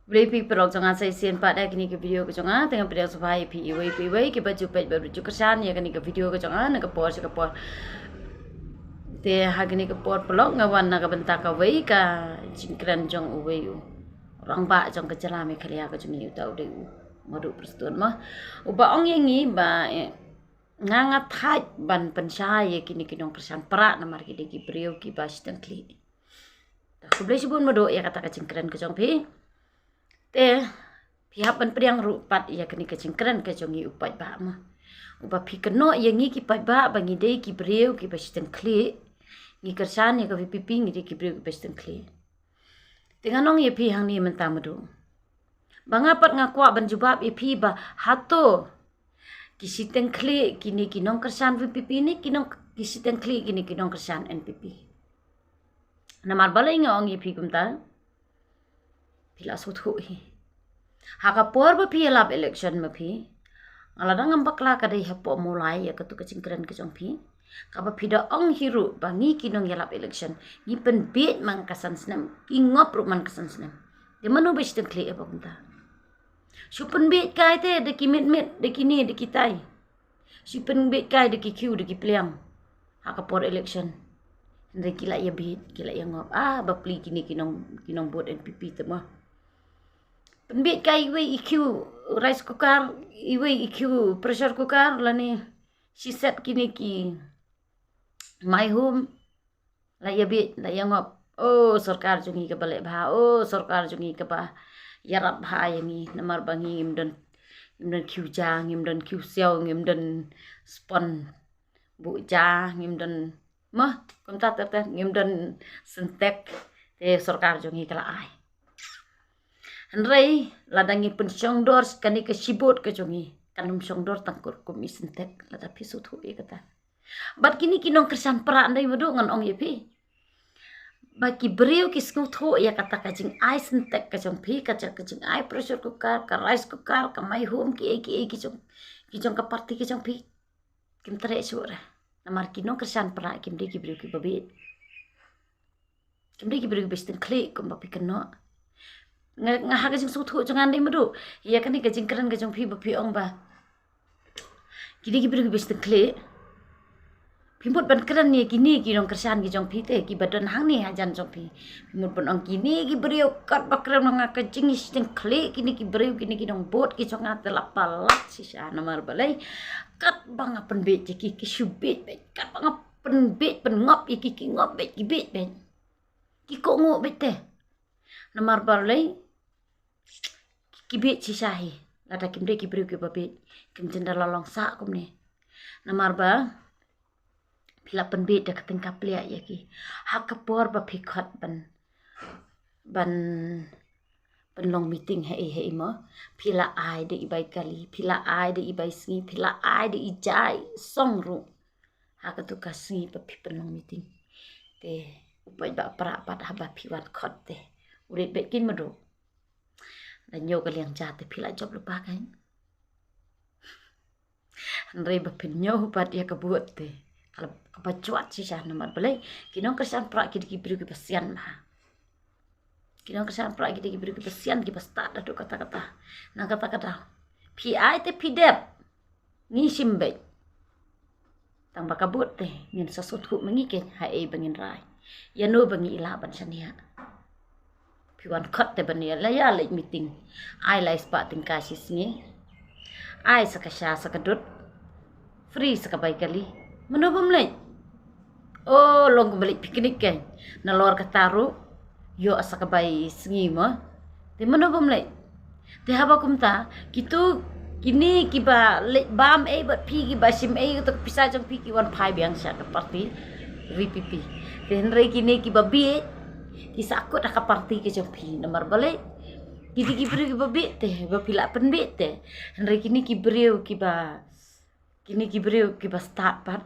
Beli pi perok jangan saya sian pada kini ke video ke jangan tengah video supaya pi iwai ke baju pet baru juga kesan ya kini ke video ke jangan nak ke por te hagini ke por pelok ngawan nak bentak ke wai ka cingkran jong uwai orang ba jong ke jalami kaliya ke jumi utau de madu perstun mah uba ong yang ni ba ngangat hat ban pensai kini kinong kesan perak namar ki ki brio ki bas dan kli tak boleh sebut madu ya kata ke cingkran ke jong pi te pihak ban priang rupat ya kini ke cingkran ke jongi upat ba mah uba pi keno yang ni ki pat ba bangi de ki brio ki bas dan kli ngi kersan ya ke pipi ngi de ki brio ki bas dan kli dengan nong ye pi hang ni mentah madu bangapat ngakwa ban jubab ye pi ba hato kisiteng kli kini kinong kersan pipi ni kinong kisiteng kli kini kinong kersan NPP namar balai ngong ye pi kumta pila suthu hi haka por ba pi lab election ma pi aladang ambakla kadai hapo mulai ya ketu kecingkran ke jong pi kaba pida ong hiru bangi kinong yalap election ni pen bet mang kasan senam ingop ru man kasan senam de manu bes den kli apa punta supen bet kai te de kimit mit de kini de kitai supen bet kai de kiu de kipliang haka por election de kila ya bet kila ya ngop bapli kini kinong bot NPP te mah penbet kai iwe IQ rice cooker iwe IQ pressure cooker lani si set kini ki my home la ya bit la ya ngop sarkar jungi ke balik bah sarkar jungi ke bah yarap bah yangi namar bangi imdan kiu jang imdan kiu siao imdan spon bu ja imdan mah kumta ter imdan sentek te sarkar jungi kala ai Henry ladangi pensyong dor kani ke sibut ke jongi kanum syong dor tangkur kum isentek lada pisut hu kata bat kini kinong kersan perak ndai madu ngan ong yepi baki beriu kisku thu ya kata kajing ai sentek ke jong pi kaca kajing ai pressure cooker ka rice cooker ka my home ki jong ka party ki jong pi kim tere sura namar kinong kersan perak kim de ki beriu ki babit kim de ki beriu bestin klik kum bapi keno ngah kajing suthu jangan dei madu ya kani kajing keren kajing pi bapi ong ba kini ki beriu bestin klik pimut ban keren ni kini ki dong kersan ki jong pi te ki badan hang ni hajan jong pi pimut ban ong kini ki beriu kat bakren nga kajing isting klik kini ki beriu kini ki dong bot ki jong at lapalat sisa namar balai kat bang pen bet ki subit bet kat bang pen bet pen ngop ki ngop bet ki bet bet ki ko ngop bet te namar balai ki bet sisa hi lada kim de ki beriu ki babet kim jenda lolong sa kum ni namar ba pila penbet dak tengkap lia ya ki hakapor ba pikhat ban long meeting hei mo pila ai de ibai kali pila ai de ibai singi pila ai de ijai songru hakatu kasi ba pi long meeting te upai ba pra pat haba piwat khot te urit bet kin madu dan nyo kaliang jate pila job lupa kan andre ba pinyo pat ya kebuat te kalau kebacuat sih sah nomor belai kinong kesan prak kidi kibri kipasian mah kinong kesan prak kidi kibri kipasian kipasta dadu kata-kata nang kata-kata PI te pidep ni simbe tang bakabut te ngin sasuthu mengike hae bangin rai ya no bangi ilaban sania piwan khot te bania la ya le meeting ai lai spa ting kasis ni ai sakasya sakadut free sakabai kali menubum lek long balik piknik kan nalor kataru yo asa kabai sengi mo te menubum lek te haba kumta kitu kini kiba lek bam bat pi ki basim to pisa jong pi ki wan phai biang sha ka party VPP te henry kini kiba bi kisah aku dah ke party ke jong pi nomor balik kiti ki beri ki babi te ba pila penbet te henry kini ki beriu kiba start pat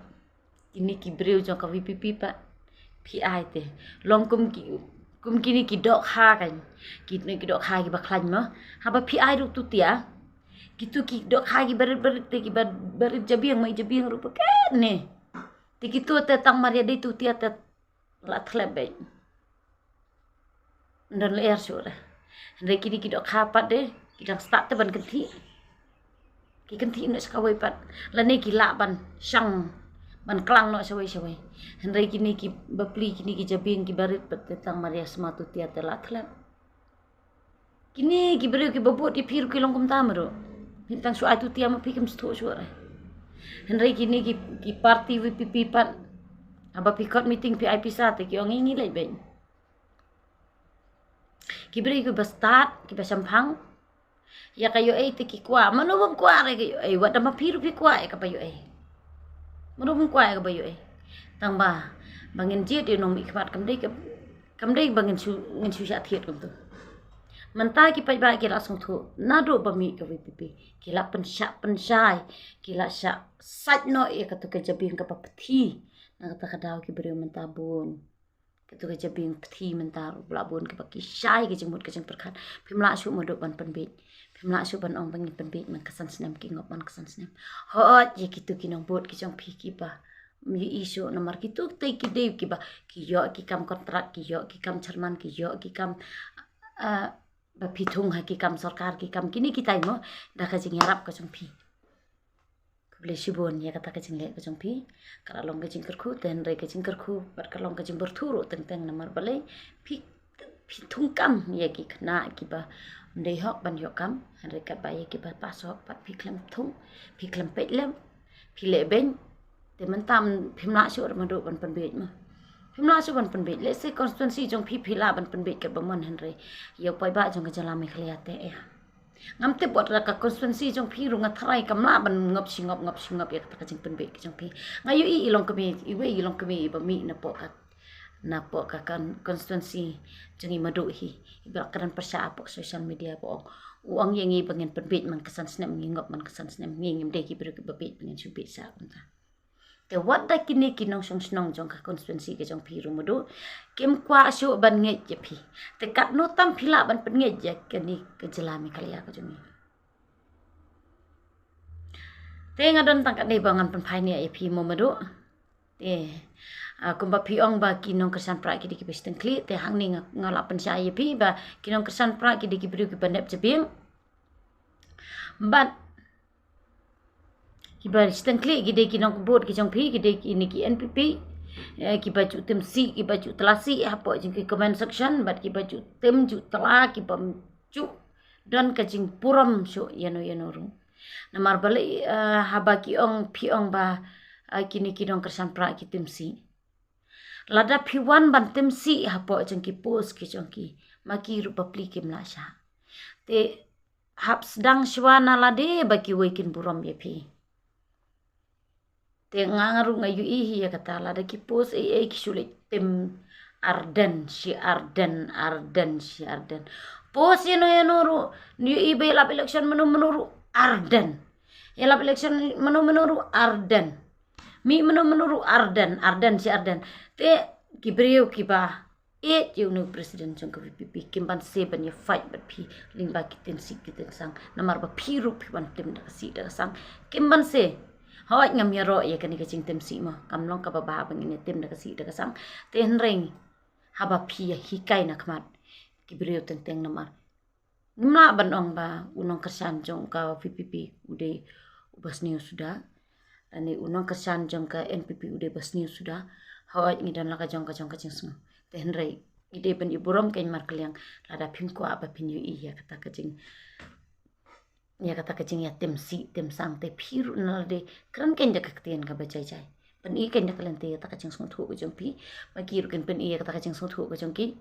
kini ki beriu jong ka VPP pat PI te long kum kini ki dok ha kan kini ki dok ha ki ba klan mo ha ba PI ru tu tia kitu ki dok ha ki berit te ki berit jabiang mai jabiang ru paket ne te kitu te tang maria de tu tia te la thlebe dan leer sura Henry kini kidok kapat deh kidang start ban kenti ki kenti no sakawai pat lane ki la ban sang ban klang no sawai Henry kini ki bapli kini ki jabing ki barit pat tentang Maria sematu tiata latlat kini ki beri ki babot di piru ki longkum tamro tentang soal tu tiama pikim sto suara Henry kini ki party WPP pat aba pikot meeting PIP sate ki ong ini lai ben ki beri ki start ki basampang ya kayo te ki kwa manubang kwa re kayo wada mapiru pi kwa ka payo manubang kwa ka payo tang ba bangin je de no mi khat kam dei bangin su sha thiet kum tu manta ki pai ba ki la song thu na do ba mi ka VPP ki la pen sai ki la sha sat no ka tu ka jabing ka pa pthi na ka ka daw ki beri manta bun ketu ka jabing pthi manta bla bun ka ki sai ki jemut ka jeng perkhat phimla su modok ban penbit phimla su ban ong bangin penbit man kasan snem ki ngop man kasan snem hot ye kitu ki nong bot ki jong phi ki ba mi isu nomor kitu te ki de ki ba ki yo ki kam kontrak ki yo ki kam charman ki yo ki kam ba phithung ha ki kam sarkar ki kam kini ki tai mo da ka jing yarap ka jong phi beli sibon ya kata kacing lek kacang pi kalau long kacing kerku dan rei kacing kerku bar kalau kacing berturu tentang nomor balai pi thungkam ya ki kena ki ba ndei hok ban yok kam rei ka ba ya ki ba pasok pat pi klem thung pi klem pet lem pi le ben te mentam phimla su ma do ban penbet ma phimla su ban penbet le se constituency jong pi phila ban penbet ke bamon henry yo pai ba jong ka jala me khliate ya ngam te bot ka constituency jong phi runga thrai kamla ban ngop singop ya ka jing penbet ke jong phi ngayu i long kami i we i long kami ba mi na po ka kan constituency jong i madu hi ibra karan persa po social media po uang yang i pengen penbet man kesan snap ngop man kesan snap ngim de ki ber ke bebet pengen su sa unta te wat da kini kinong song jong ka constituency ke jong phi rumudu kim kwa su ban nge je phi te kat no tam phila ban pen nge je kani ke jelami kalia ka jong te ngadon tang kat dei bangan pen phai ni ai phi momadu te kumba phi ong ba kinong kesan pra ki di ki besten kli te hang ni ngala pen sa ai phi ba kinong kesan pra ki di ki bru ki bandep jebing but kiba stengkli gide kinong bot ki jong phi gide ini ki NPP ki baju tem si ki baju telasi apa jing ki comment section bat ki baju tem ju tela ki pam ju dan ka jing puram so yano ru namar bale haba ki ong phi ong ba kini kinong kersan pra ki tem si lada phi wan ban tem si apa jing ki post ki jong ki maki ru papli ki mlasha te hap sedang shwana lade baki wekin buram ye phi te ngangaru ngayu ihi ya kata la da ki pos ki sulit tim arden pos yano ru ni ibe la election menuru arden ya la election menuru arden mi menuru arden si arden te ki brio ki ba you know president jong VPP kimban seben ya fight but pi lingba kitin sik kitin sang namar ba piru pi ban tim da si da sang kimban se hoi ngam ya ro ya kani kacing tem si ma kam long ka ba bang ini tem da kasi da sang ten ring haba phi ya hikai na kmat kibrio tenteng namar ngma ban ong ba unong kersan jong ka VPP ude ubas news sudah ani unong kersan jong ka NPP ude bas news sudah hoi ngidan la ka jong kacing sung ten ring ide ben iburom ken mar kaliang lada phim ko apa pin yu iya kata kacing ya kata kacing ya tem sang te phiru nal de kran ken ja kaktian ka bacai chai pen i ken ja kalente ta kacing sung thu ko jong pi maki ru ken pen i kata kacing sung thu ko jong ki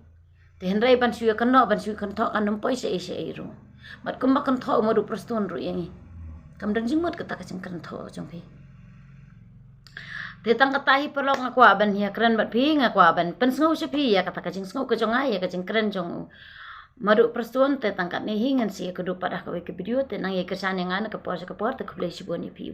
te henrai ban su kan no ban su kan tho kan nom poi se ru mat kum kan tho mo du proston ru yang kam dan jing mot kata kacing kan tho jong pi te tang kata hi pelok ngakwa ban ya kran bat pi ngakwa ban pen sngo se pi ya kata kacing sngo ko jong ai ya kacing kran jong madu perstuan te tangkat ni hingan si kedu pada ke video te nang ye kesan yang ana ke por te ke play sibon pi